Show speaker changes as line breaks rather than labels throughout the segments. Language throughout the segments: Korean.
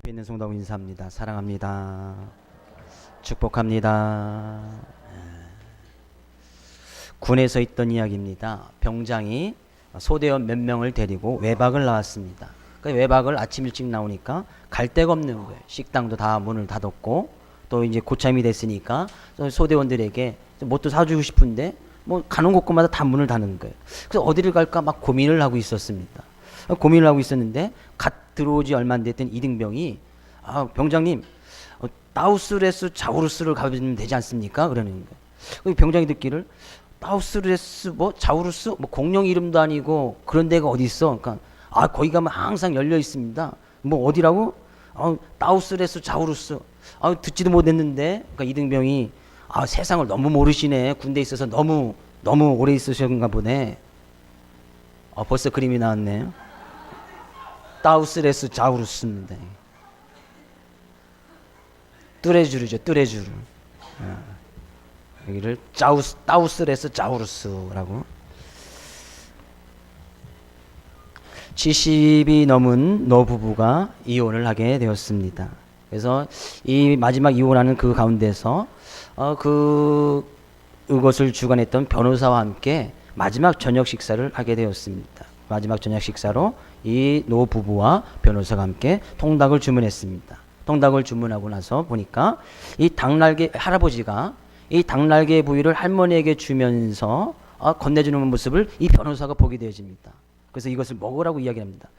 옆에 있는 성도하고 인사합니다. 사랑합니다. 축복합니다. 군에서 있던 이야기입니다. 병장이 소대원 몇 명을 데리고 외박을 나왔습니다. 그 외박을 아침 일찍 나오니까 갈 데가 없는 거예요. 식당도 다 문을 닫았고 또 이제 고참이 됐으니까 소대원들에게 뭣도 사주고 싶은데 뭐 가는 곳마다 다 문을 닫는 거예요. 그래서 어디를 갈까 막 고민을 하고 있었습니다. 고민을 하고 있었는데 갓 들어오지 얼마 안 됐던 이등병이 병장님 따우스레스 자우루스를 가면 되지 않습니까? 그러는 거예요. 병장이 듣기를 따우스레스 뭐 자우루스 뭐 공룡 이름도 아니고 그런 데가 어디 있어? 그러니까 거기 가면 항상 열려 있습니다. 뭐 어디라고? 따우스레스 자우루스. 듣지도 못했는데. 그러니까 이등병이 세상을 너무 모르시네. 군대에 있어서 너무 오래 있으셨나 보네. 벌써 그림이 나왔네요. 따우스레스 자우루스입니다. 뚜레쥬르죠, 뚜레쥬르. 여기를 따우스레스 자우루스라고. 70이 넘은 노부부가 이혼을 하게 되었습니다. 그래서 이 마지막 이혼하는 그 가운데서 그것을 주관했던 변호사와 함께 마지막 저녁 식사를 하게 되었습니다. 마지막 저녁 식사로 이 노부부와 변호사가 함께 통닭을 주문했습니다. 통닭을 주문하고 나서 보니까 이 닭날개 할아버지가 이 닭날개 부위를 할머니에게 주면서 건네주는 모습을 이 변호사가 보게 되어집니다. 그래서 이것을 먹으라고 이야기합니다.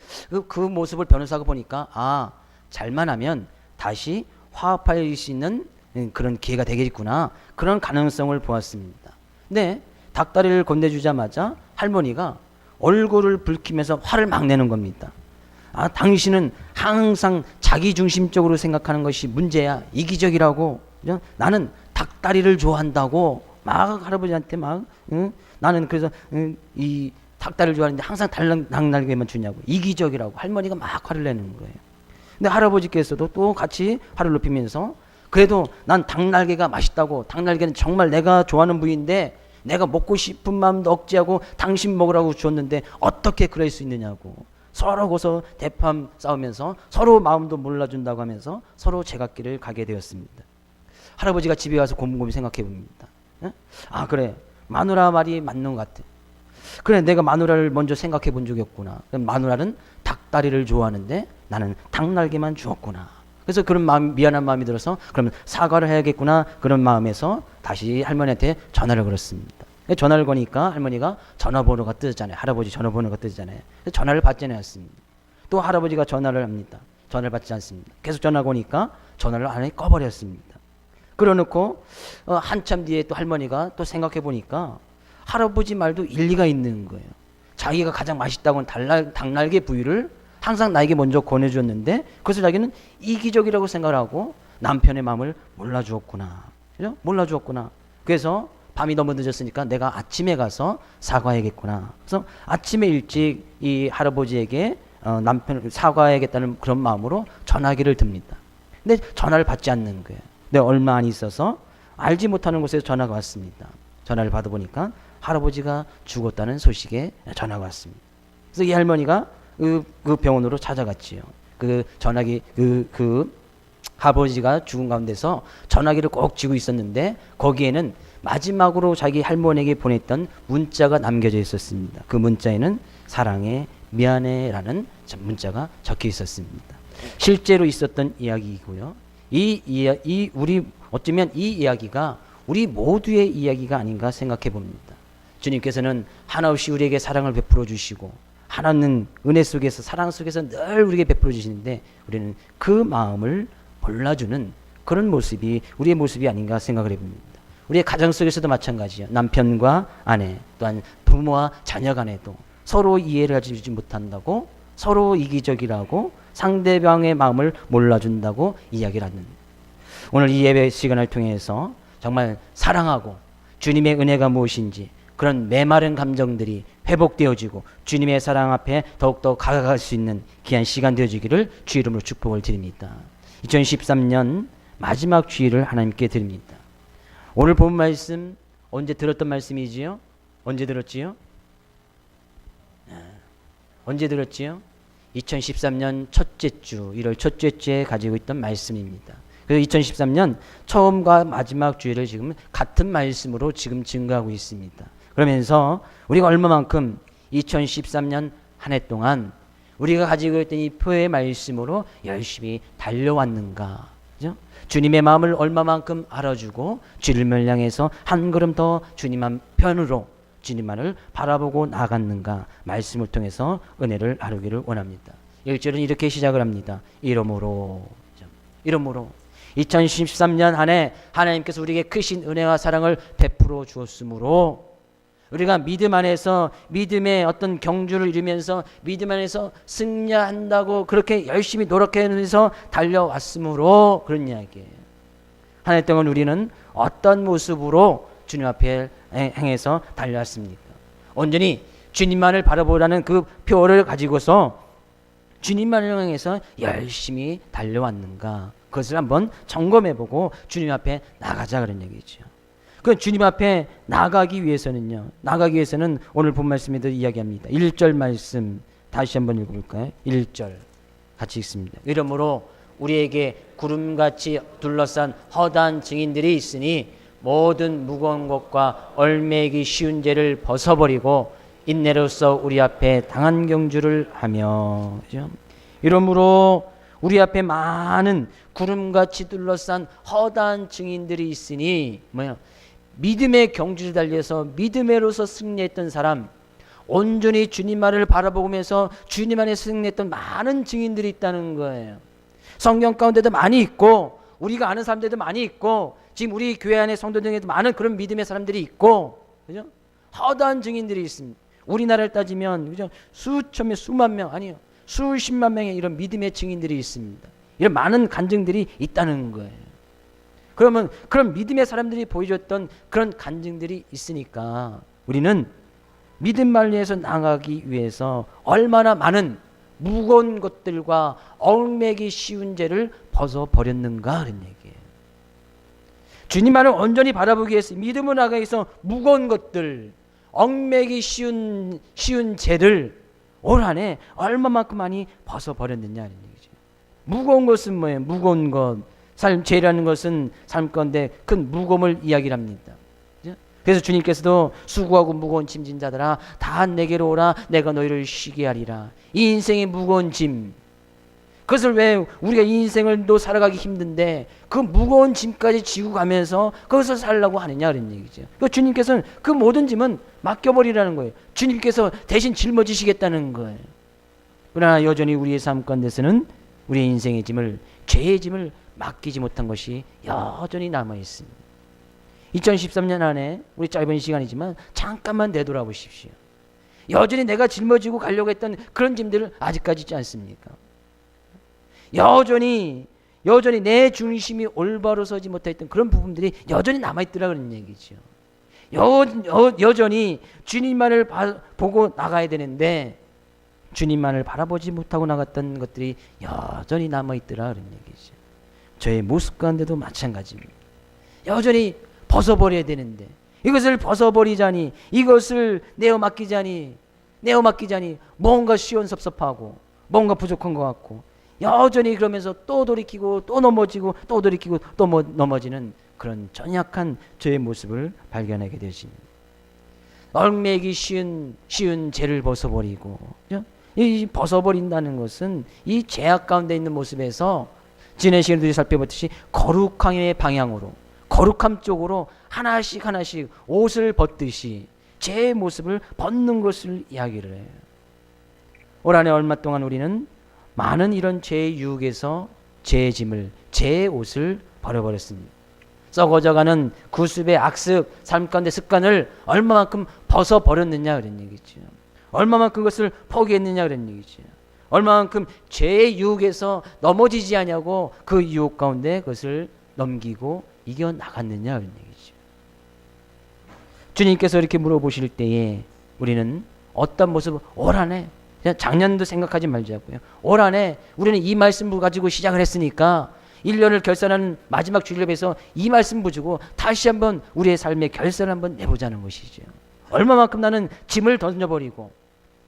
그 모습을 변호사가 보니까 잘만 하면 다시 화합할 수 있는 그런 기회가 되겠구나, 그런 가능성을 보았습니다. 근데 닭다리를 건네주자마자 할머니가 얼굴을 붉히면서 화를 막 내는 겁니다. 당신은 항상 자기중심적으로 생각하는 것이 문제야. 이기적이라고. 나는 닭다리를 좋아한다고 막 할아버지한테 나는 그래서 이 닭다리를 좋아하는데 항상 닭날개만 주냐고. 이기적이라고 할머니가 막 화를 내는 거예요. 근데 할아버지께서도 또 같이 화를 높이면서 그래도 난 닭날개가 맛있다고. 닭날개는 정말 내가 좋아하는 부위인데 내가 먹고 싶은 마음도 억제하고 당신 먹으라고 줬는데 어떻게 그럴 수 있느냐고. 서로 거기서 대판 싸우면서 서로 마음도 몰라준다고 하면서 서로 제갓길을 가게 되었습니다. 할아버지가 집에 와서 곰곰이 생각해 봅니다. 그래, 마누라 말이 맞는 것 같아. 그래, 내가 마누라를 먼저 생각해 본 적이 없구나. 마누라는 닭다리를 좋아하는데 나는 닭날개만 주었구나. 그래서 그런 마음, 미안한 마음이 들어서 그러면 사과를 해야겠구나, 그런 마음에서 다시 할머니한테 전화를 걸었습니다. 전화를 거니까 할머니가 전화번호가 뜨잖아요. 할아버지 전화번호가 뜨잖아요. 전화를 받지 않았습니다. 또 할아버지가 전화를 합니다. 전화를 받지 않습니다. 계속 전화가 오니까 전화를 안에 꺼버렸습니다. 그러놓고 한참 뒤에 또 할머니가 또 생각해 보니까 할아버지 말도 일리가 있는 거예요. 자기가 가장 맛있다고 하는 닭날개 부위를 항상 나에게 먼저 권해줬는데 그것을 자기는 이기적이라고 생각을 하고 남편의 마음을 몰라주었구나. 그죠? 몰라주었구나. 그래서 밤이 너무 늦었으니까 내가 아침에 가서 사과해야겠구나. 그래서 아침에 일찍 이 할아버지에게 남편을 사과해야겠다는 그런 마음으로 전화기를 듭니다. 근데 전화를 받지 않는 거예요. 근데 얼마 안 있어서 알지 못하는 곳에서 전화가 왔습니다. 전화를 받아보니까 할아버지가 죽었다는 소식에 전화가 왔습니다. 그래서 이 할머니가 그 병원으로 찾아갔지요. 그 전화기 그 아버지가 죽은 가운데서 전화기를 꼭 쥐고 있었는데 거기에는 마지막으로 자기 할머니에게 보냈던 문자가 남겨져 있었습니다. 그 문자에는 사랑해, 미안해라는 문자가 적혀 있었습니다. 실제로 있었던 이야기이고요. 우리 어쩌면 이 이야기가 우리 모두의 이야기가 아닌가 생각해 봅니다. 주님께서는 한없이 우리에게 사랑을 베풀어 주시고 하나는 은혜 속에서 사랑 속에서 늘 우리에게 베풀어 주시는데 우리는 그 마음을 몰라주는 그런 모습이 우리의 모습이 아닌가 생각을 해봅니다. 우리의 가정 속에서도 마찬가지예요. 남편과 아내 또한 부모와 자녀 간에도 서로 이해를 해주지 못한다고, 서로 이기적이라고, 상대방의 마음을 몰라준다고 이야기를 하는, 오늘 이 예배 시간을 통해서 정말 사랑하고 주님의 은혜가 무엇인지 그런 메마른 감정들이 회복되어지고 주님의 사랑 앞에 더욱더 가까이 수 있는 귀한 시간 되어지기를 주 이름으로 축복을 드립니다. 2013년 마지막 주일을 하나님께 드립니다. 오늘 본 말씀 언제 들었던 말씀이지요? 언제 들었지요? 언제 들었지요? 2013년 첫째 주, 1월 첫째 주에 가지고 있던 말씀입니다. 그래서 2013년 처음과 마지막 주일을 지금 같은 말씀으로 지금 증거하고 있습니다. 그러면서 우리가 얼마만큼 2013년 한 해 동안 우리가 가지고 있던 이 표의 말씀으로 열심히 달려왔는가, 그죠? 주님의 마음을 얼마만큼 알아주고 주님을 향해서 한 걸음 더 주님 한 편으로 주님만을 바라보고 나갔는가, 말씀을 통해서 은혜를 나누기를 원합니다. 1절은 이렇게 시작을 합니다. 이러므로 2013년 한 해 하나님께서 우리에게 크신 은혜와 사랑을 베풀어 주었으므로 우리가 믿음 안에서 믿음의 어떤 경주를 이루면서 믿음 안에서 승리한다고 그렇게 열심히 노력해서 달려왔으므로 그런 이야기예요. 한 해 동안 우리는 어떤 모습으로 주님 앞에 행해서 달려왔습니까? 온전히 주님만을 바라보라는 그 표를 가지고서 주님만을 향해서 열심히 달려왔는가, 그것을 한번 점검해보고 주님 앞에 나가자 그런 얘기죠. 그 주님 앞에 나가기 위해서는 오늘 본 말씀에도 이야기합니다. 1절 말씀 다시 한번 읽어볼까요? 1절 같이 읽습니다. 이러므로 우리에게 구름같이 둘러싼 허다한 증인들이 있으니 모든 무거운 것과 얼매기 쉬운 죄를 벗어버리고 인내로서 우리 앞에 당한 경주를 하며, 그죠? 이러므로 우리 앞에 많은 구름같이 둘러싼 허다한 증인들이 있으니 믿음의 경주를 달려서 믿음으로서 승리했던 사람, 온전히 주님만을 바라보면서 주님 안에 승리했던 많은 증인들이 있다는 거예요. 성경 가운데도 많이 있고 우리가 아는 사람들도 많이 있고 지금 우리 교회 안에 성도 중에도 많은 그런 믿음의 사람들이 있고, 그죠? 허다한 증인들이 있습니다. 우리나라를 따지면, 그죠? 수천 명, 수만 명, 아니요, 수십만 명의 이런 믿음의 증인들이 있습니다. 이런 많은 간증들이 있다는 거예요. 그러면 그런 믿음의 사람들이 보여줬던 그런 간증들이 있으니까 우리는 믿음만을 위해서 나가기 위해서 얼마나 많은 무거운 것들과 얽매기 쉬운 죄를 벗어버렸는가 그런 얘기예요. 주님만을 온전히 바라보기 위해서 믿음으로 나가기 위해서 무거운 것들, 얽매기 쉬운 죄를 올 한 해 얼마만큼 많이 벗어버렸느냐 이런 얘기죠. 무거운 것은 뭐예요? 무거운 것, 죄라는 것은 삶 가운데 큰 무거움을 이야기를 합니다. 그래서 주님께서도 수고하고 무거운 짐진 자들아 다 내게로 오라, 내가 너희를 쉬게 하리라. 이 인생의 무거운 짐, 그것을 왜 우리가 이 인생을 또 살아가기 힘든데 그 무거운 짐까지 지고 가면서 거기서 살려고 하느냐 그런 얘기죠. 그 주님께서는 그 모든 짐은 맡겨버리라는 거예요. 주님께서 대신 짊어지시겠다는 거예요. 그러나 여전히 우리의 삶 가운데서는 우리의 인생의 짐을, 죄의 짐을 맡기지 못한 것이 여전히 남아있습니다. 2013년 안에 우리 짧은 시간이지만 잠깐만 되돌아보십시오. 여전히 내가 짊어지고 가려고 했던 그런 짐들을 아직까지 있지 않습니까? 여전히 내 중심이 올바로 서지 못했던 그런 부분들이 여전히 남아있더라 그런 얘기죠. 여전히 주님만을 보고 나가야 되는데 주님만을 바라보지 못하고 나갔던 것들이 여전히 남아있더라 그런 얘기죠. 저의 모습 가운데도 마찬가지입니다. 여전히 벗어버려야 되는데 이것을 벗어버리자니, 이것을 내어 맡기자니 뭔가 시원섭섭하고 뭔가 부족한 것 같고 여전히 그러면서 또 돌이키고 또 넘어지고 또 돌이키고 또 넘어지는 그런 전약한 저의 모습을 발견하게 되십니다. 얽매기 쉬운 죄를 벗어버리고, 이 벗어버린다는 것은 이 죄악 가운데 있는 모습에서 지난 시간에 우리 살펴봤듯이 거룩함의 방향으로, 거룩함 쪽으로 하나씩 옷을 벗듯이 죄의 모습을 벗는 것을 이야기를 해요. 올 한 해 얼마 동안 우리는 많은 이런 죄의 유혹에서 죄의 짐을, 죄의 옷을 버려버렸습니다. 썩어져가는 구습의 악습, 삶 가운데 습관을 얼마만큼 벗어버렸느냐 그런 얘기죠. 얼마만큼 그것을 포기했느냐 그런 얘기죠. 얼마만큼 죄의 유혹에서 넘어지지 않냐고 그 유혹 가운데 그것을 넘기고 이겨나갔느냐 그런 얘기죠. 주님께서 이렇게 물어보실 때에 우리는 어떤 모습을 올 한 해, 그냥 작년도 생각하지 말자고요. 올 한 해 우리는 이 말씀을 가지고 시작을 했으니까 1년을 결산하는 마지막 주일에 비해서 이 말씀 부주고 다시 한번 우리의 삶의 결산을 한번 내보자는 것이죠. 얼마만큼 나는 짐을 던져버리고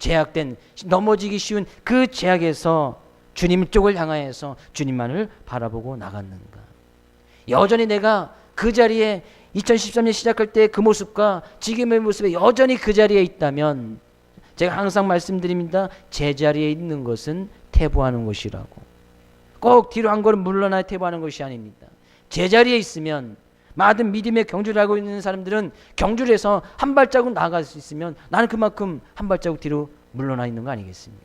제약된, 넘어지기 쉬운 그 제약에서 주님 쪽을 향하여서 주님만을 바라보고 나갔는가? 여전히 내가 그 자리에 2013년 시작할 때 그 모습과 지금의 모습에 여전히 그 자리에 있다면, 제가 항상 말씀드립니다. 제자리에 있는 것은 퇴보하는 것이라고. 꼭 뒤로 한 걸음 물러나 퇴보하는 것이 아닙니다. 제자리에 있으면, 많은 믿음의 경주를 하고 있는 사람들은 경주를 해서 한 발자국 나아갈 수 있으면 나는 그만큼 한 발자국 뒤로 물러나 있는 거 아니겠습니까?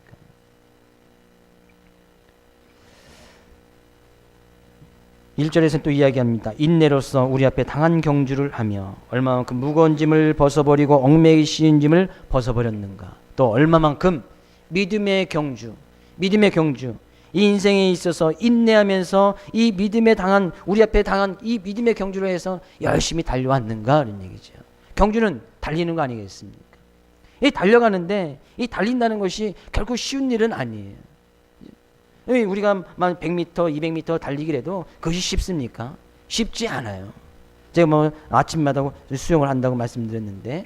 1절에서는 또 이야기합니다. 인내로서 우리 앞에 당한 경주를 하며 얼마만큼 무거운 짐을 벗어버리고 얽매이기 쉬운 짐을 벗어버렸는가. 또 얼마만큼 믿음의 경주, 이 인생에 있어서 인내하면서 이 믿음에 당한, 우리 앞에 당한 이 믿음의 경주를 해서 열심히 달려왔는가 하는 얘기죠. 경주는 달리는 거 아니겠습니까? 이 달려가는데, 이 달린다는 것이 결국 쉬운 일은 아니에요. 우리가 100m, 200m 달리기를 해도 그것이 쉽습니까? 쉽지 않아요. 제가 뭐 아침마다 수영을 한다고 말씀드렸는데,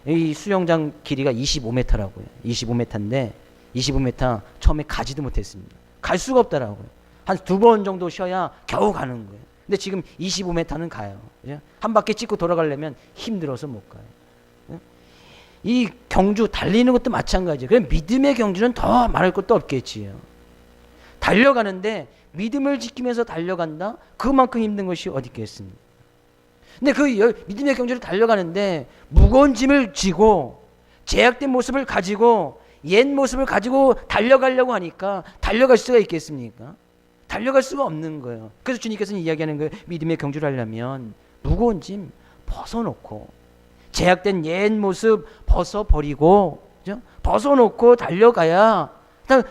이 수영장 길이가 25m라고요. 25m인데 25m 처음에 가지도 못했습니다. 갈 수가 없더라고요. 한 2번 정도 쉬어야 겨우 가는 거예요. 근데 지금 25m는 가요. 한 바퀴 찍고 돌아가려면 힘들어서 못 가요. 이 경주 달리는 것도 마찬가지예요. 그럼 믿음의 경주는 더 말할 것도 없겠지요. 달려가는데 믿음을 지키면서 달려간다? 그만큼 힘든 것이 어디 있겠습니까? 근데 그 믿음의 경주를 달려가는데 무거운 짐을 지고 제약된 모습을 가지고 옛 모습을 가지고 달려가려고 하니까 달려갈 수가 있겠습니까? 달려갈 수가 없는 거예요. 그래서 주님께서는 이야기하는 거예요. 믿음의 경주를 하려면 무거운 짐 벗어놓고 제약된 옛 모습 벗어버리고, 그죠? 벗어놓고 달려가야,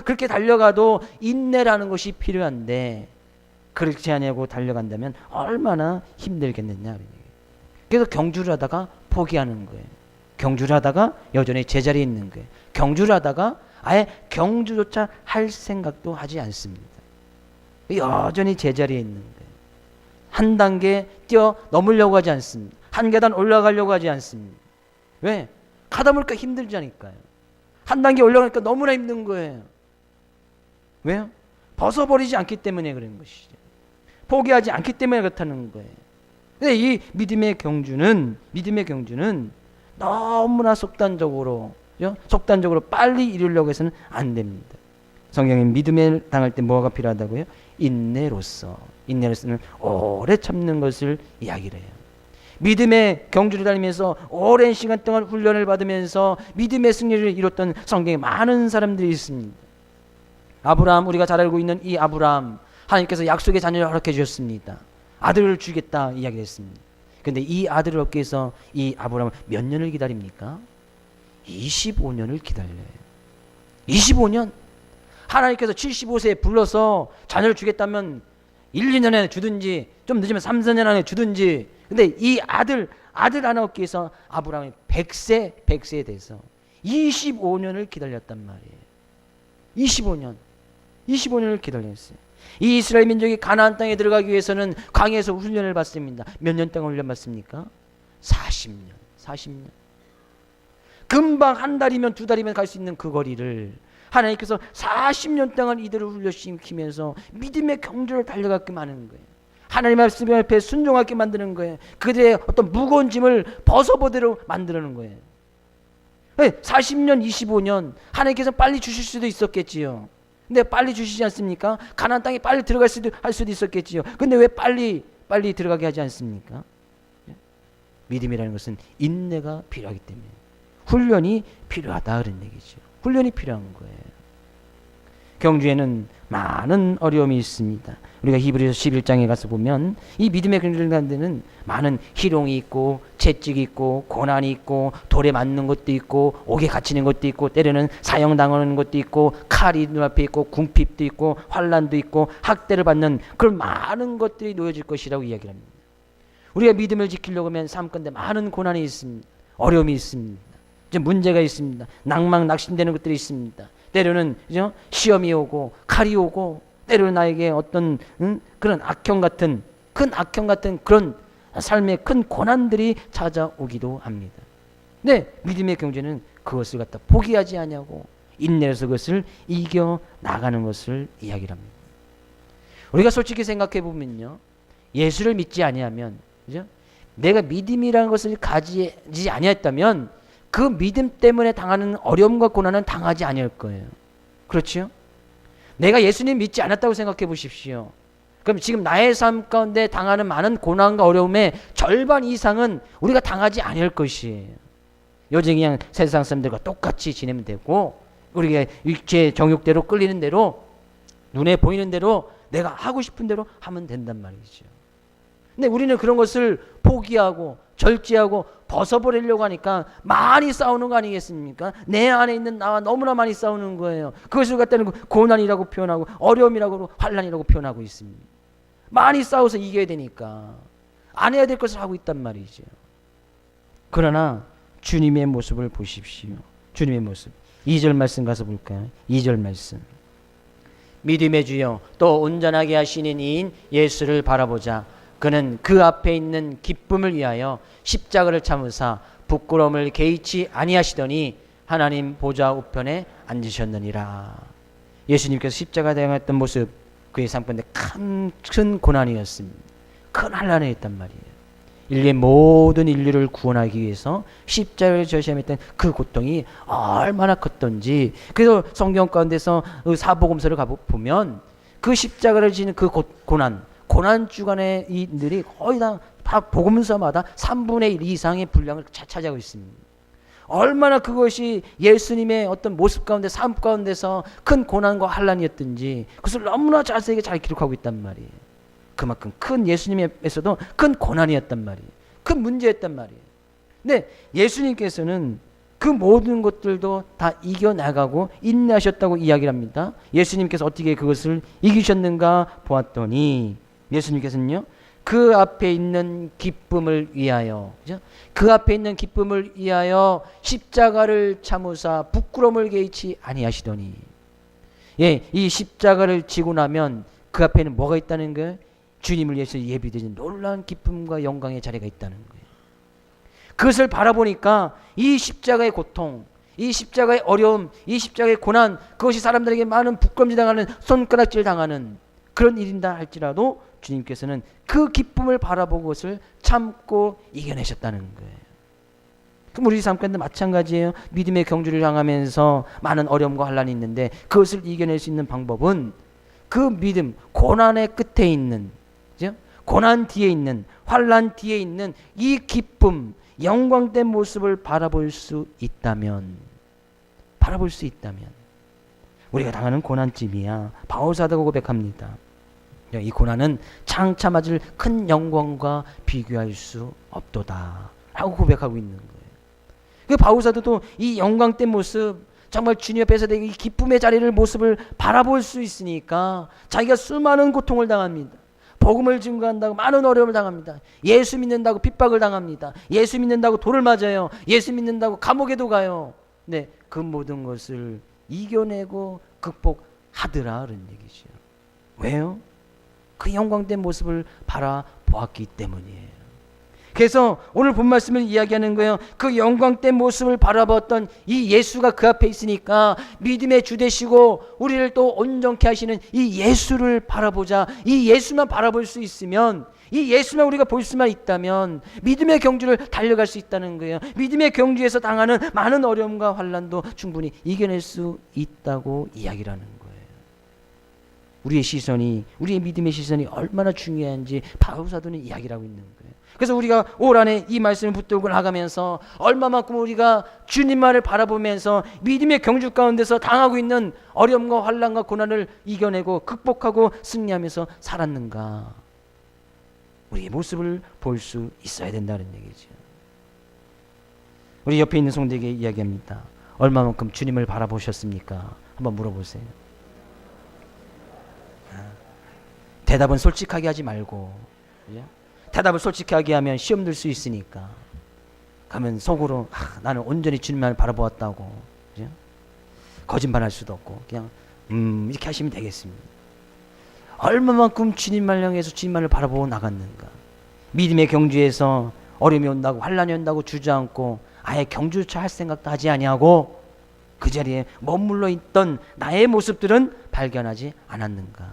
그렇게 달려가도 인내라는 것이 필요한데 그렇지 않냐고 달려간다면 얼마나 힘들겠느냐. 그래서 경주를 하다가 포기하는 거예요. 경주를 하다가 여전히 제자리에 있는 거예요. 경주를 하다가 아예 경주조차 할 생각도 하지 않습니다. 여전히 제자리에 있는 거예요. 한 단계 뛰어 넘으려고 하지 않습니다. 한 계단 올라가려고 하지 않습니다. 왜? 가다 보니까 힘들자니까요. 한 단계 올라가니까 너무나 힘든 거예요. 왜요? 벗어버리지 않기 때문에 그런 것이죠. 포기하지 않기 때문에 그렇다는 거예요. 근데 이 믿음의 경주는 너무나 속단적으로 빨리 이루려고 해서는 안 됩니다. 성경에 믿음에 당할 때 뭐가 필요하다고요? 인내로서는 오래 참는 것을 이야기를 해요. 믿음의 경주를 달리면서 오랜 시간 동안 훈련을 받으면서 믿음의 승리를 이뤘던 성경에 많은 사람들이 있습니다. 아브라함, 우리가 잘 알고 있는 이 아브라함, 하나님께서 약속의 자녀를 허락해 주셨습니다. 아들을 주겠다 이야기를 했습니다. 그런데 이 아들을 얻기 위해서 이 아브라함은 몇 년을 기다립니까? 25년을 기다려요. 25년? 하나님께서 75세에 불러서 자녀를 주겠다면 1, 2년 안에 주든지 좀 늦으면 3, 4년 안에 주든지, 근데 이 아들 하나 얻기 위해서 아브라함이 100세에 돼서 25년을 기다렸단 말이에요. 25년을 기다렸어요. 이 이스라엘 민족이 가나안 땅에 들어가기 위해서는 광야에서 훈련을 받습니다. 몇 년 동안 훈련 받습니까? 40년. 금방 한 달이면 2달이면 갈 수 있는 그 거리를 하나님께서 40년 동안 이들을 훈련시키면서 믿음의 경주를 달려가게 하는 거예요. 하나님 말씀 앞에 순종하게 만드는 거예요. 그들의 어떤 무거운 짐을 벗어보도록 만드는 거예요. 40년, 25년 하나님께서 빨리 주실 수도 있었겠지요. 근데 빨리 주시지 않습니까? 가나안 땅에 빨리 들어갈 수도 있었겠지요. 근데 왜 빨리 들어가게 하지 않습니까? 믿음이라는 것은 인내가 필요하기 때문에 훈련이 필요하다 그런 얘기죠. 훈련이 필요한 거예요. 경주에는 많은 어려움이 있습니다. 우리가 히브리서 11장에 가서 보면 이 믿음의 경주를 가는 데는 많은 희롱이 있고 채찍이 있고 고난이 있고 돌에 맞는 것도 있고 옥에 갇히는 것도 있고 때로는 사형당하는 것도 있고 칼이 눈앞에 있고 궁핍도 있고 환난도 있고 학대를 받는 그런 많은 것들이 놓여질 것이라고 이야기를 합니다. 우리가 믿음을 지키려고 하면 삶 가운데 많은 고난이 있습니다. 어려움이 있습니다. 문제가 있습니다. 낙심되는 것들이 있습니다. 때로는 시험이 오고 칼이 오고 때로는 나에게 어떤 그런 악형 같은 그런 삶의 큰 고난들이 찾아오기도 합니다. 네, 믿음의 경주는 그것을 갖다 포기하지 않냐고 인내해서 그것을 이겨 나가는 것을 이야기를 합니다. 우리가 솔직히 생각해 보면요, 예수를 믿지 아니하면, 그죠? 내가 믿음이라는 것을 가지지 아니했다면 그 믿음 때문에 당하는 어려움과 고난은 당하지 아니할 거예요. 그렇죠? 내가 예수님 믿지 않았다고 생각해 보십시오. 그럼 지금 나의 삶 가운데 당하는 많은 고난과 어려움의 절반 이상은 우리가 당하지 아니할 것이에요. 요즘 그냥 세상 사람들과 똑같이 지내면 되고, 우리가 육체 정욕대로 끌리는 대로, 눈에 보이는 대로, 내가 하고 싶은 대로 하면 된단 말이죠. 근데 우리는 그런 것을 포기하고 절제하고 벗어버리려고 하니까 많이 싸우는 거 아니겠습니까? 내 안에 있는 나와 너무나 많이 싸우는 거예요. 그것을 갖다는 고난이라고 표현하고 어려움이라고 환난이라고 표현하고 있습니다. 많이 싸워서 이겨야 되니까 안 해야 될 것을 하고 있단 말이죠. 그러나 주님의 모습을 보십시오. 주님의 모습. 2절 말씀 가서 볼까요? 2절 말씀. 믿음의 주여 또 온전하게 하시는 이인 예수를 바라보자. 그는 그 앞에 있는 기쁨을 위하여 십자가를 참으사 부끄러움을 개의치 아니하시더니 하나님 보좌 우편에 앉으셨느니라. 예수님께서 십자가에 당했던 모습, 그의 삶 가운데 큰 고난이었습니다. 큰 환난이 있단 말이에요. 인류의 모든 인류를 구원하기 위해서 십자가를 저시했던 그 고통이 얼마나 컸던지. 그래서 성경 가운데서 사복음서를 가보면 그 십자가를 지는 그 고난 주간의 이들이 거의 다 복음서마다 3분의 1 이상의 분량을 차지하고 있습니다. 얼마나 그것이 예수님의 어떤 모습 가운데, 삶 가운데서 큰 고난과 환난이었든지 그것을 너무나 자세하게 잘 기록하고 있단 말이에요. 그만큼 큰 예수님에서도 큰 고난이었단 말이에요. 큰 문제였단 말이에요. 근데 예수님께서는 그 모든 것들도 다 이겨나가고 인내하셨다고 이야기를 합니다. 예수님께서 어떻게 그것을 이기셨는가 보았더니 예수님께서는요, 그 앞에 있는 기쁨을 위하여, 그죠? 그 앞에 있는 기쁨을 위하여 십자가를 참으사 부끄러움을 개의치 아니하시더니, 예, 이 십자가를 지고 나면 그 앞에는 뭐가 있다는 거예요? 주님을 위해서 예비되신 놀라운 기쁨과 영광의 자리가 있다는 거예요. 그것을 바라보니까 이 십자가의 고통, 이 십자가의 어려움, 이 십자가의 고난, 그것이 사람들에게 많은 부끄럼지 당하는, 손가락질 당하는 그런 일인다 할지라도 주님께서는 그 기쁨을 바라보고 그것을 참고 이겨내셨다는 거예요. 그럼 우리 삶 가운데 마찬가지예요. 믿음의 경주를 향하면서 많은 어려움과 환난이 있는데 그것을 이겨낼 수 있는 방법은 그 믿음, 고난의 끝에 있는, 그죠? 고난 뒤에 있는, 환난 뒤에 있는 이 기쁨, 영광된 모습을 바라볼 수 있다면 우리가 당하는 고난쯤이야. 바울사도가 고백합니다. 이 고난은 장차 맞을 큰 영광과 비교할 수 없도다 라고 고백하고 있는 거예요. 그 바울사도도 이 영광된 모습, 정말 주님 앞에서 이 기쁨의 자리를 모습을 바라볼 수 있으니까 자기가 수많은 고통을 당합니다. 복음을 증거한다고 많은 어려움을 당합니다. 예수 믿는다고 핍박을 당합니다. 예수 믿는다고 돌을 맞아요. 예수 믿는다고 감옥에도 가요. 네, 그 모든 것을 이겨내고 극복하더라 그런 얘기죠. 왜요? 그 영광된 모습을 바라보았기 때문이에요. 그래서 오늘 본 말씀을 이야기하는 거예요. 그 영광된 모습을 바라봤던 이 예수가 그 앞에 있으니까 믿음의 주 되시고 우리를 또 온전케 하시는 이 예수를 바라보자. 이 예수만 바라볼 수 있으면, 이 예수만 우리가 볼 수만 있다면 믿음의 경주를 달려갈 수 있다는 거예요. 믿음의 경주에서 당하는 많은 어려움과 환난도 충분히 이겨낼 수 있다고 이야기를 하는 거예요. 우리의 시선이, 우리의 믿음의 시선이 얼마나 중요한지 바울사도는 이야기를 하고 있는 거예요. 그래서 우리가 올 한해 이 말씀을 붙들고 나가면서 얼마만큼 우리가 주님만을 바라보면서 믿음의 경주 가운데서 당하고 있는 어려움과 환난과 고난을 이겨내고 극복하고 승리하면서 살았는가, 우리의 모습을 볼 수 있어야 된다는 얘기죠. 우리 옆에 있는 성도에게 이야기합니다. 얼마만큼 주님을 바라보셨습니까? 한번 물어보세요. 대답은 솔직하게 하지 말고, 대답을 솔직하게 하면 시험 들 수 있으니까, 가면 속으로 나는 온전히 주님만을 바라보았다고, 거짓말할 수도 없고 그냥 이렇게 하시면 되겠습니다. 얼마만큼 주님만을 향해서 주님만을 바라보고 나갔는가. 믿음의 경주에서 어려움이 온다고 환난이 온다고 주저앉고 아예 경주차 할 생각도 하지 아니하고 그 자리에 머물러 있던 나의 모습들은 발견하지 않았는가.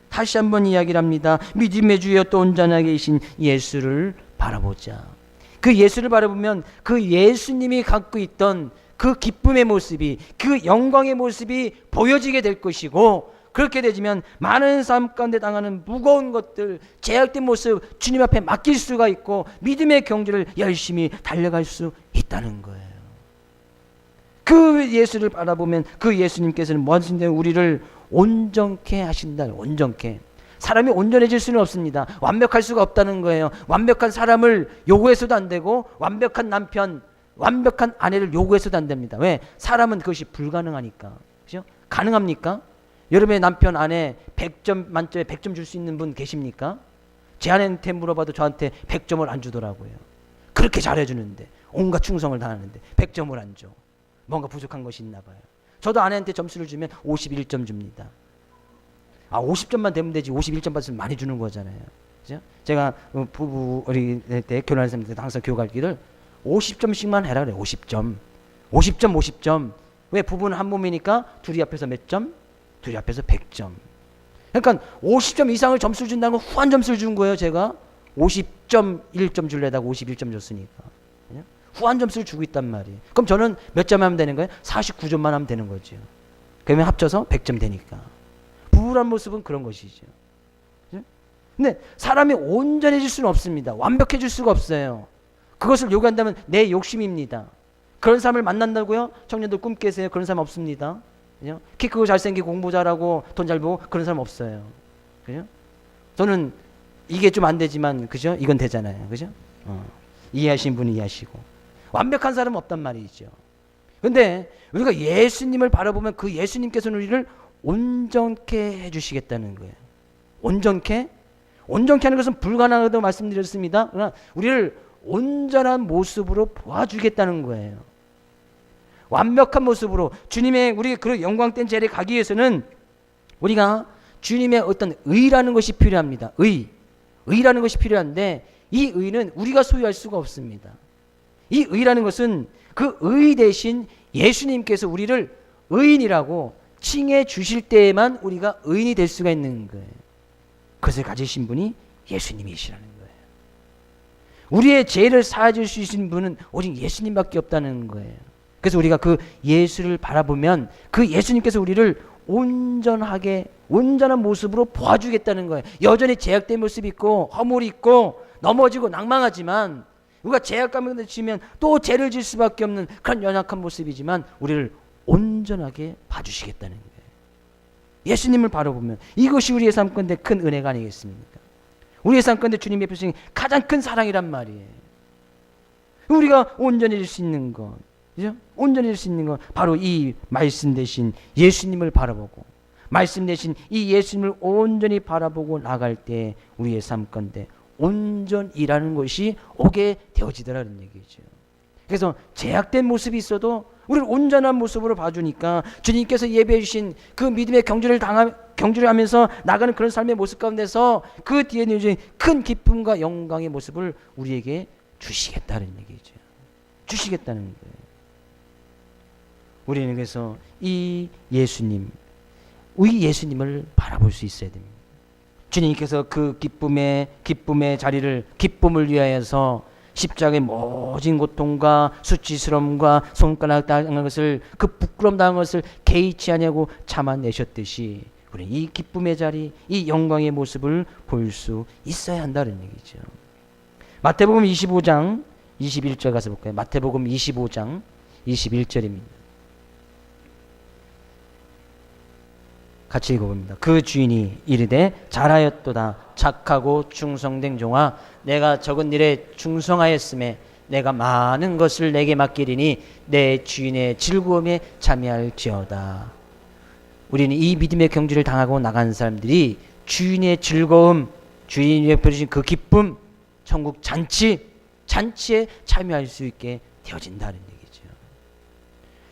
다시 한번 이야기를 합니다. 믿음의 주여 또 온전하게 계신 예수를 바라보자. 그 예수를 바라보면 그 예수님이 갖고 있던 그 기쁨의 모습이, 그 영광의 모습이 보여지게 될 것이고, 그렇게 되지면 많은 삶 가운데 당하는 무거운 것들, 제약된 모습 주님 앞에 맡길 수가 있고 믿음의 경주를 열심히 달려갈 수 있다는 거예요. 그 예수를 바라보면 그 예수님께서는 무엇인데 우리를 온전케 하신다. 온전케. 사람이 온전해질 수는 없습니다. 완벽할 수가 없다는 거예요. 완벽한 사람을 요구해서도 안 되고 완벽한 남편, 완벽한 아내를 요구해서도 안 됩니다. 왜? 사람은 그것이 불가능하니까. 그죠? 가능합니까? 여러분의 남편, 아내 100점 만점에 100점 줄 수 있는 분 계십니까? 제 아내한테 물어봐도 저한테 100점을 안 주더라고요. 그렇게 잘해주는데, 온갖 충성을 다하는데 100점을 안 줘. 뭔가 부족한 것이 있나 봐요. 저도 아내한테 점수를 주면 51점 줍니다. 50점만 되면 되지 51점 받으면 많이 주는 거잖아요. 그죠? 제가 부부 어릴 때 결혼했을 때 항상 교육할 길을 50점씩만 해라 그래요. 50점. 50점, 50점. 왜? 부부는 한 몸이니까 둘이 앞에서 몇 점? 둘이 앞에서 100점. 그러니까 50점 이상을 점수를 준다는 건 후한 점수를 준 거예요. 제가 50점 1점 줄래다가 51점 줬으니까. 후한 점수를 주고 있단 말이에요. 그럼 저는 몇 점 하면 되는 거예요? 49점만 하면 되는 거죠. 그러면 합쳐서 100점 되니까. 부부란 모습은 그런 것이죠. 근데 사람이 온전해질 수는 없습니다. 완벽해질 수가 없어요. 그것을 요구한다면 내 욕심입니다. 그런 사람을 만난다고요? 청년들 꿈 깨세요. 그런 사람 없습니다. 그죠? 키 크고 잘생기고 공부 잘하고 돈 잘 벌고 그런 사람 없어요. 그죠? 저는 이게 좀 안 되지만 그죠? 이건 되잖아요. 그죠? 이해하신 분이 이해하시고. 완벽한 사람은 없단 말이죠. 근데 우리가 예수님을 바라보면 그 예수님께서는 우리를 온전케 해주시겠다는 거예요. 온전케? 온전케 하는 것은 불가능하다고 말씀드렸습니다. 그러나 우리를 온전한 모습으로 보아주겠다는 거예요. 완벽한 모습으로 주님의 우리 그 영광된 자리에 가기 위해서는 우리가 주님의 어떤 의라는 것이 필요합니다. 의라는 것이 필요한데 이 의는 우리가 소유할 수가 없습니다. 이 의라는 것은 그 의 대신 예수님께서 우리를 의인이라고 칭해 주실 때에만 우리가 의인이 될 수가 있는 거예요. 그것을 가지신 분이 예수님이시라는 거예요. 우리의 죄를 사하실 수 있는 분은 오직 예수님밖에 없다는 거예요. 그래서 우리가 그 예수를 바라보면 그 예수님께서 우리를 온전한 모습으로 보아주겠다는 거예요. 여전히 제약된 모습이 있고 허물이 있고 넘어지고 낭망하지만 우리가 제약감을 지면 또 죄를 질 수밖에 없는 그런 연약한 모습이지만 우리를 온전하게 봐주시겠다는 거예요. 예수님을 바라보면 이것이 우리의 삶 가운데 큰 은혜가 아니겠습니까? 우리의 삶 가운데 주님이 베푸신 가장 큰 사랑이란 말이에요. 우리가 온전해질 수 있는 것, 그죠? 온전해질 수 있는 것 바로 이 말씀 대신 예수님을 바라보고 말씀 대신 이 예수님을 온전히 바라보고 나갈 때 우리의 삶 가운데 온전이라는 것이 오게 되어지더라는 얘기죠. 그래서 제약된 모습이 있어도 우리를 온전한 모습으로 봐주니까 주님께서 예배해 주신 그 믿음의 경주를 하면서 나가는 그런 삶의 모습 가운데서 그 뒤에 이제 큰 기쁨과 영광의 모습을 우리에게 주시겠다는 얘기죠. 주시겠다는 거예요. 우리는 그래서 이 예수님을 바라볼 수 있어야 됩니다. 주님께서 그 기쁨의 자리를 기쁨을 위하여서 십자가의 모진 고통과 수치스러움과 손가락 당한 것을 그 부끄러움 당한 것을 개의치 아니하고 참아내셨듯이 우리는 이 기쁨의 자리, 이 영광의 모습을 볼 수 있어야 한다는 얘기죠. 마태복음 25장 21절 가서 볼까요? 마태복음 25장 21절입니다. 같이 읽어봅니다. 그 주인이 이르되 잘하였도다 착하고 충성된 종아 내가 적은 일에 충성하였음에 내가 많은 것을 내게 맡기리니 내 주인의 즐거움에 참여할지어다. 우리는 이 믿음의 경주를 당하고 나간 사람들이 주인의 즐거움, 주인이 베푸신 그 기쁨, 천국 잔치에 참여할 수 있게 되어진다는 얘기죠.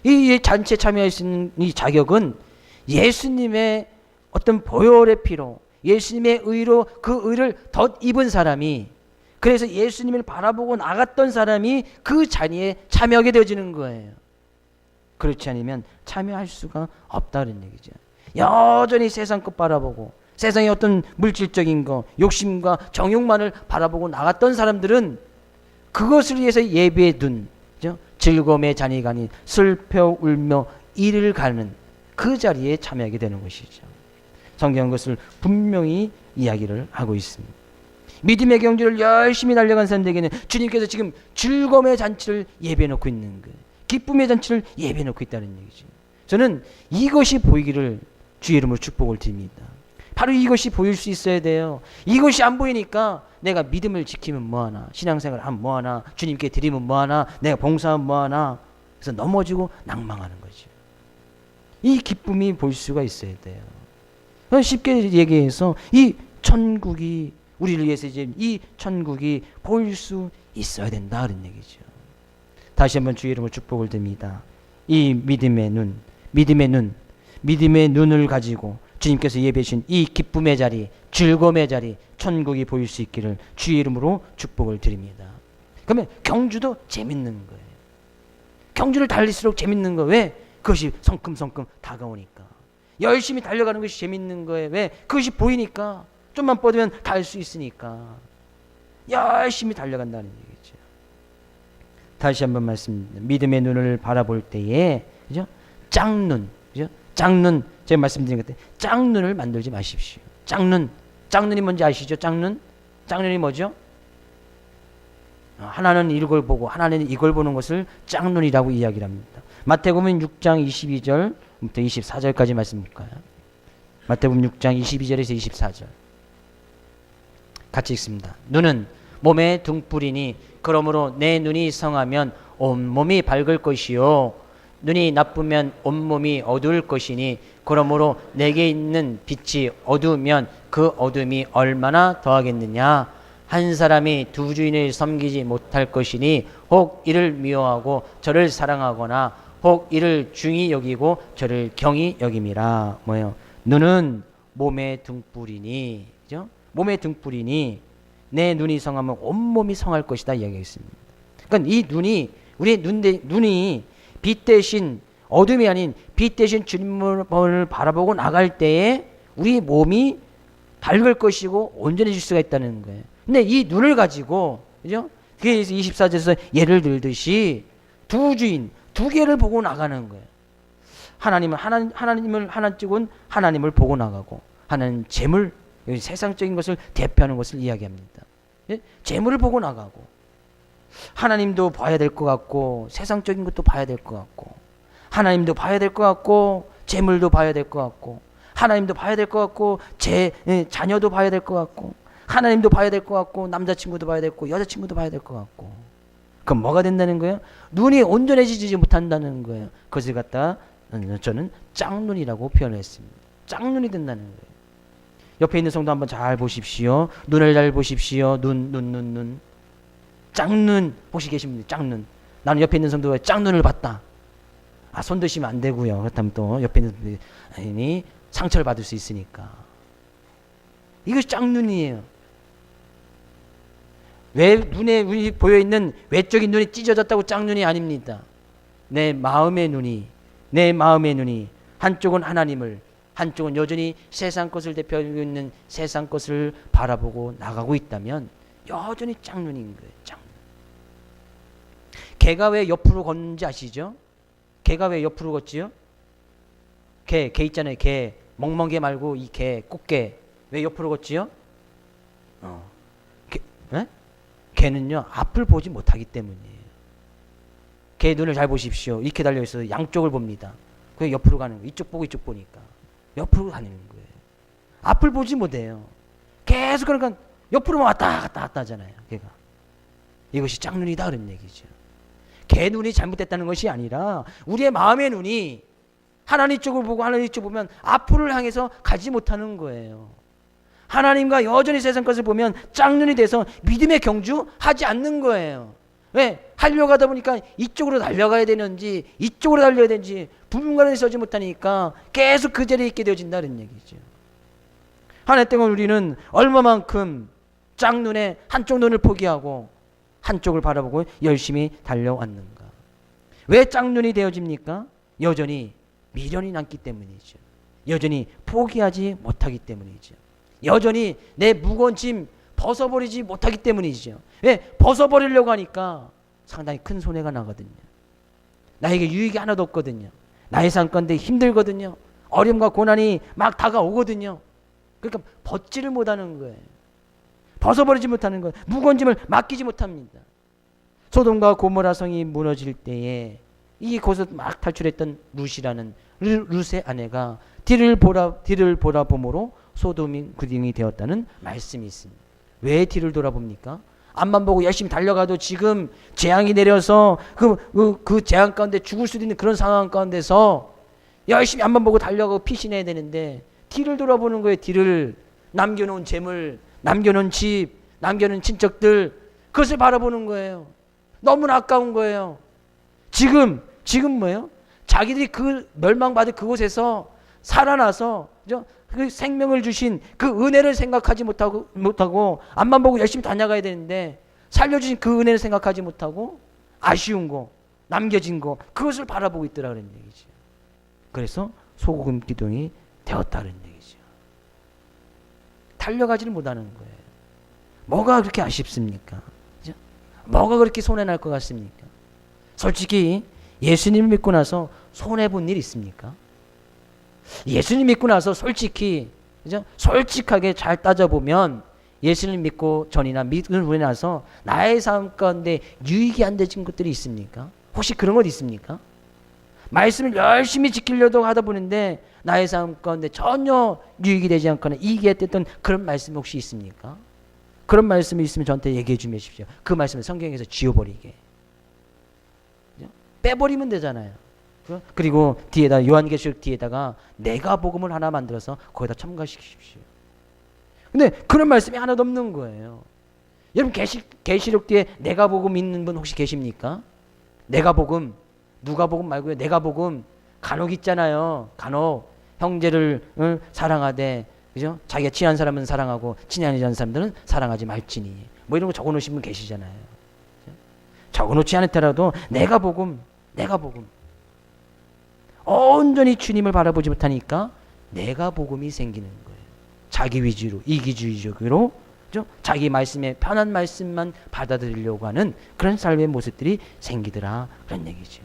이 잔치에 참여할 수 있는 이 자격은 예수님의 어떤 보혈의 피로 예수님의 의로 그 의를 덧입은 사람이 그래서 예수님을 바라보고 나갔던 사람이 그 자리에 참여하게 되어지는 거예요. 그렇지 않으면 참여할 수가 없다는 얘기죠. 여전히 세상 것 바라보고 세상의 어떤 물질적인 거, 욕심과 정욕만을 바라보고 나갔던 사람들은 그것을 위해서 예배의 눈, 즐거움의 잔이 가니 슬퍼 울며 이를 가는 그 자리에 참여하게 되는 것이죠. 성경은 그것을 분명히 이야기를 하고 있습니다. 믿음의 경주를 열심히 달려간 사람들에게는 주님께서 지금 즐거움의 잔치를 예배해 놓고 있는 거예요. 기쁨의 잔치를 예배해 놓고 있다는 얘기죠. 저는 이것이 보이기를 주의 이름으로 축복을 드립니다. 바로 이것이 보일 수 있어야 돼요. 이것이 안 보이니까 내가 믿음을 지키면 뭐하나, 신앙생활을 하면 뭐하나, 주님께 드리면 뭐하나, 내가 봉사하면 뭐하나, 그래서 넘어지고 낭망하는 거죠. 이 기쁨이 보일 수가 있어야 돼요. 쉽게 얘기해서 이 천국이 우리를 위해서 이제 이 천국이 보일 수 있어야 된다 그런 얘기죠. 다시 한번 주의 이름으로 축복을 드립니다. 이 믿음의 눈, 믿음의 눈을 가지고 주님께서 예배하신 이 기쁨의 자리, 즐거움의 자리, 천국이 보일 수 있기를 주의 이름으로 축복을 드립니다. 그러면 경주도 재밌는 거예요. 경주를 달릴수록 재밌는 거. 왜? 그것이 성큼성큼 다가오니까. 열심히 달려가는 것이 재밌는 거예요. 왜? 그것이 보이니까. 좀만 뻗으면 달 수 있으니까. 열심히 달려간다는 얘기죠. 다시 한번 말씀드립니다. 믿음의 눈을 바라볼 때에, 그죠? 짝눈, 그죠? 짝눈, 제가 말씀드린 것 같아요. 짝눈을 만들지 마십시오. 짝눈이 뭔지 아시죠? 짝눈이 뭐죠? 하나는 이걸 보고 하나는 이걸 보는 것을 짝눈이라고 이야기를 합니다. 마태복음 6장 22절부터 24절까지 말씀 볼까요? 마태복음 6장 22절에서 24절 같이 읽습니다. 눈은 몸의 등불이니 그러므로 내 눈이 성하면 온몸이 밝을 것이요 눈이 나쁘면 온몸이 어두울 것이니 그러므로 내게 있는 빛이 어두우면 그 어둠이 얼마나 더하겠느냐. 한 사람이 두 주인을 섬기지 못할 것이니 혹 이를 미워하고 저를 사랑하거나 혹 이를 중히 여기고 저를 경히 여김이라. 뭐예요? 눈은 몸의 등불이니, 그죠? 몸의 등불이니 내 눈이 성하면 온몸이 성할 것이다 이야기했습니다. 그러니까 이 눈이 우리의 눈이 빛 대신 어둠이 아닌 빛 대신 주님을 바라보고 나갈 때에 우리 몸이 밝을 것이고 온전해질 수가 있다는 거예요. 근데 이 눈을 가지고, 그죠? 그래서 24절에서 예를 들듯이 두 주인, 두 개를 보고 나가는 거예요. 하나님을 하나님은 하나님을 보고 나가고, 하나는 재물, 세상적인 것을 대표하는 것을 이야기합니다. 예? 재물을 보고 나가고, 하나님도 봐야 될 것 같고, 세상적인 것도 봐야 될 것 같고, 하나님도 봐야 될 것 같고, 재물도 봐야 될 것 같고, 하나님도 봐야 될 것 같고, 자녀도 봐야 될 것 같고, 하나님도 봐야 될 것 같고, 남자친구도 봐야 될 거고, 여자친구도 봐야 될 것 같고. 그럼 뭐가 된다는 거예요? 눈이 온전해지지 못한다는 거예요. 그것을 갖다 저는 짝눈이라고 표현을 했습니다. 짝눈이 된다는 거예요. 옆에 있는 성도 한번 잘 보십시오. 눈을 잘 보십시오. 눈. 짝눈 혹시 계십니까? 짝눈. 나는 옆에 있는 성도가 짝눈을 봤다. 손 드시면 안 되고요. 그렇다면 또 옆에 있는 분이 상처를 받을 수 있으니까. 이것이 짝눈이에요. 왜 눈에 보여있는 외적인 눈이 찢어졌다고 짝눈이 아닙니다. 내 마음의 눈이 한쪽은 하나님을, 한쪽은 여전히 세상 것을 대표하고 있는 세상 것을 바라보고 나가고 있다면 여전히 짝눈인 거예요. 짝눈. 개가 왜 옆으로 걷는지 아시죠? 개가 왜 옆으로 걷지요? 개 있잖아요. 개. 멍멍개 말고 이 개, 꽃게. 왜 옆으로 걷지요? 개는요, 앞을 보지 못하기 때문이에요. 개 눈을 잘 보십시오. 이렇게 달려있어서 양쪽을 봅니다. 그게 옆으로 가는 거예요. 이쪽 보고 이쪽 보니까. 옆으로 가는 거예요. 앞을 보지 못해요. 계속 그러니까 옆으로만 왔다 갔다 하잖아요. 걔가. 이것이 짝눈이다 그런 얘기죠. 개 눈이 잘못됐다는 것이 아니라 우리의 마음의 눈이 하나님 쪽을 보고 하나님 쪽 보면 앞으로 향해서 가지 못하는 거예요. 하나님과 여전히 세상 것을 보면 짝눈이 돼서 믿음의 경주하지 않는 거예요. 왜? 하려고 하다 보니까 이쪽으로 달려가야 되는지 이쪽으로 달려야 되는지 분간을 서지 못하니까 계속 그 자리에 있게 되어진다는 얘기죠. 하나님 때문에 우리는 얼마만큼 짝눈에 한쪽 눈을 포기하고 한쪽을 바라보고 열심히 달려왔는가? 왜 짝눈이 되어집니까? 여전히 미련이 남기 때문이죠. 여전히 포기하지 못하기 때문이죠. 여전히 내 무거운 짐 벗어버리지 못하기 때문이죠. 왜? 벗어버리려고 하니까 상당히 큰 손해가 나거든요. 나에게 유익이 하나도 없거든요. 나의 삶 가운데 힘들거든요. 어려움과 고난이 막 다가오거든요. 그러니까 벗지를 못하는 거예요. 벗어버리지 못하는 거예요. 무거운 짐을 맡기지 못합니다. 소돔과 고모라 성이 무너질 때에 이 곳에서 막 탈출했던 룻이라는 룻의 아내가 뒤를 보라봄으로 소돔이 그림이 되었다는 말씀이 있습니다. 왜 뒤를 돌아봅니까? 앞만 보고 열심히 달려가도 지금 재앙이 내려서 그 재앙 가운데 죽을 수도 있는 그런 상황 가운데서 열심히 앞만 보고 달려가고 피신해야 되는데 뒤를 돌아보는 거예요. 뒤를 남겨놓은 재물, 남겨놓은 집, 남겨놓은 친척들 그것을 바라보는 거예요. 너무나 아까운 거예요. 지금 뭐예요? 자기들이 그 멸망받을 그곳에서 살아나서 그 생명을 주신 그 은혜를 생각하지 못하고 앞만 보고 열심히 다녀가야 되는데 살려주신 그 은혜를 생각하지 못하고 아쉬운 거, 남겨진 거 그것을 바라보고 있더라는 얘기죠. 그래서 소금 기둥이 되었다는 얘기죠. 달려가지를 못하는 거예요. 뭐가 그렇게 아쉽습니까? 그죠? 뭐가 그렇게 손해날 것 같습니까? 솔직히 예수님 믿고 나서 손해본 일 있습니까? 예수님 믿고 나서 솔직히 그죠? 솔직하게 잘 따져보면 예수님 믿고 전이나 믿은 후에 나서 나의 삶 가운데 유익이 안 되는 것들이 있습니까? 혹시 그런 것 있습니까? 말씀을 열심히 지키려고 하다 보는데 나의 삶 가운데 전혀 유익이 되지 않거나 이익이 됐던 그런 말씀 혹시 있습니까? 그런 말씀이 있으면 저한테 얘기해 주십시오. 그 말씀을 성경에서 지워버리게. 빼버리면 되잖아요. 그리고 뒤에다 요한계시록 뒤에다가 내가 복음을 하나 만들어서 거기다 첨가시키십시오. 근데 그런 말씀이 하나도 없는 거예요. 여러분 계시록 뒤에 내가 복음 있는 분 혹시 계십니까? 내가 복음 누가 복음 말고요. 내가 복음 간혹 있잖아요. 간혹 형제를 사랑하되 그죠? 자기가 친한 사람은 사랑하고 친하지 않은 사람들은 사랑하지 말지니 뭐 이런 거 적어놓으신 분 계시잖아요. 적어놓지 않더라도 내가 복음 온전히 주님을 바라보지 못하니까 내가 복음이 생기는 거예요. 자기 위주로 이기주의적으로 자기 말씀에 편한 말씀만 받아들이려고 하는 그런 삶의 모습들이 생기더라 그런 얘기죠.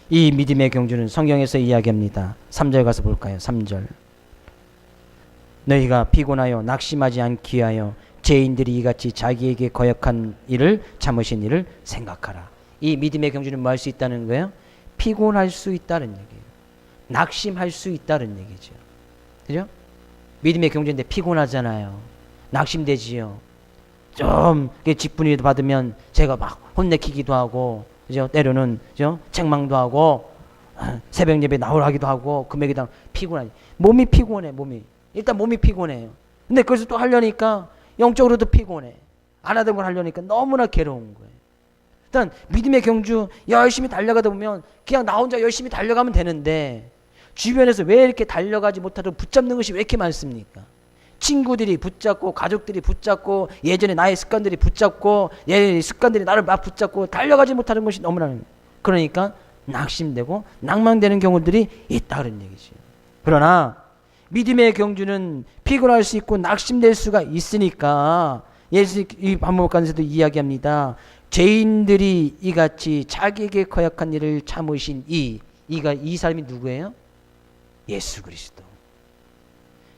이 믿음의 경주는 성경에서 이야기합니다. 3절 가서 볼까요? 3절 너희가 피곤하여 낙심하지 않기 위하여 죄인들이 이같이 자기에게 거역한 일을 참으신 일을 생각하라. 이 믿음의 경주는 뭐 할 수 있다는 거예요? 피곤할 수 있다는 얘기예요. 낙심할 수 있다는 얘기죠. 그죠? 믿음의 경주인데 피곤하잖아요. 낙심되지요. 좀 직분이 받으면 제가 막 혼내키기도 하고 그죠? 때로는 그죠? 책망도 하고 새벽 예배 나오라기도 하고 금액이다 피곤하지. 몸이 피곤해. 일단 몸이 피곤해요. 근데 그것을 또 하려니까 영적으로도 피곤해. 안 하던 걸 하려니까 너무나 괴로운 거예요. 일단 믿음의 경주 열심히 달려가다 보면 그냥 나 혼자 열심히 달려가면 되는데 주변에서 왜 이렇게 달려가지 못하도록 붙잡는 것이 왜 이렇게 많습니까? 친구들이 붙잡고 가족들이 붙잡고 예전에 나의 습관들이 붙잡고 예전의 습관들이 나를 막 붙잡고 달려가지 못하는 것이 너무나 그러니까 낙심되고 낭망되는 경우들이 있다는 얘기죠. 그러나 믿음의 경주는 피곤할 수 있고 낙심될 수가 있으니까 예수 이 반복관에서도 이야기합니다. 죄인들이 이같이 자기에게 거역한 일을 참으신 이 사람이 누구예요? 예수 그리스도.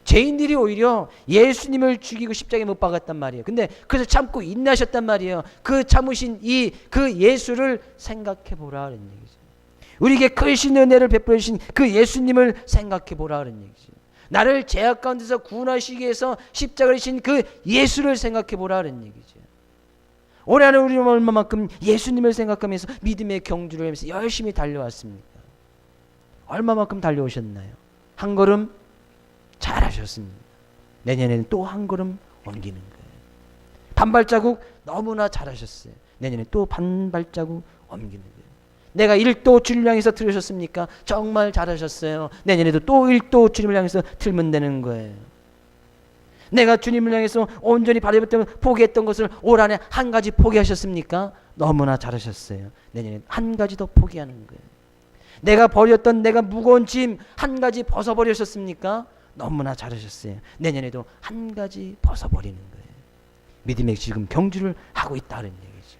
죄인들이 오히려 예수님을 죽이고 십자가에 못 박았단 말이에요. 근데 그래서 참고 인내하셨단 말이에요. 그 참으신 그 예수를 생각해 보라는 얘기죠. 우리에게 크신 은혜를 베풀어 주신 그 예수님을 생각해 보라는 얘기죠. 나를 죄악 가운데서 구원하시기 위해서 십자가를 지신 그 예수를 생각해 보라는 얘기죠. 올해 안에 우리는 얼마만큼 예수님을 생각하면서 믿음의 경주를 하면서 열심히 달려왔습니까? 얼마만큼 달려오셨나요? 한 걸음 잘하셨습니다. 내년에는 또 한 걸음 옮기는 거예요. 반발자국 너무나 잘하셨어요. 내년에 또 반발자국 옮기는 거예요. 내가 1도 주님을 향해서 들으셨습니까? 정말 잘하셨어요. 내년에도 또 1도 주님을 향해서 틀면 되는 거예요. 내가 주님을 향해서 온전히 바라봤던 포기했던 것을 올 한해 한 가지 포기하셨습니까? 너무나 잘하셨어요. 내년에 한 가지 더 포기하는 거예요. 내가 버렸던 내가 무거운 짐 한 가지 벗어버리셨습니까? 너무나 잘하셨어요. 내년에도 한 가지 벗어버리는 거예요. 믿음의 지금 경주를 하고 있다는 얘기죠.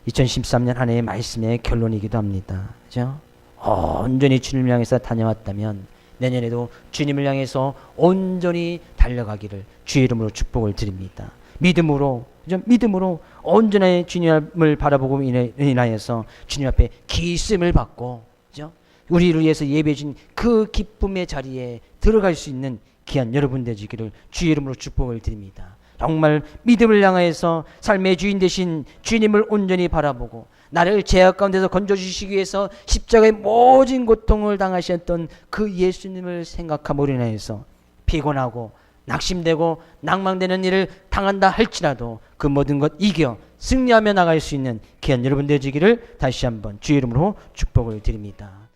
2013년 한 해의 말씀의 결론이기도 합니다. 그죠? 온전히 주님을 향해서 다녀왔다면 내년에도 주님을 향해서 온전히 달려가기를 주의 이름으로 축복을 드립니다. 믿음으로, 그죠? 믿음으로 온전히 주님을 바라보고 인하여서 주님 앞에 기쁨을 받고, 그죠? 우리를 위해서 예배해 준 그 기쁨의 자리에 들어갈 수 있는 귀한 여러분 되시기를 주의 이름으로 축복을 드립니다. 정말 믿음을 향하여서 삶의 주인 되신 주님을 온전히 바라보고 나를 죄악 가운데서 건져주시기 위해서 십자가의 모진 고통을 당하셨던 그 예수님을 생각함으로 인하여서 피곤하고 낙심되고 낭망되는 일을 당한다 할지라도 그 모든 것 이겨 승리하며 나갈 수 있는 귀한 여러분 되시기를 다시 한번 주의 이름으로 축복을 드립니다.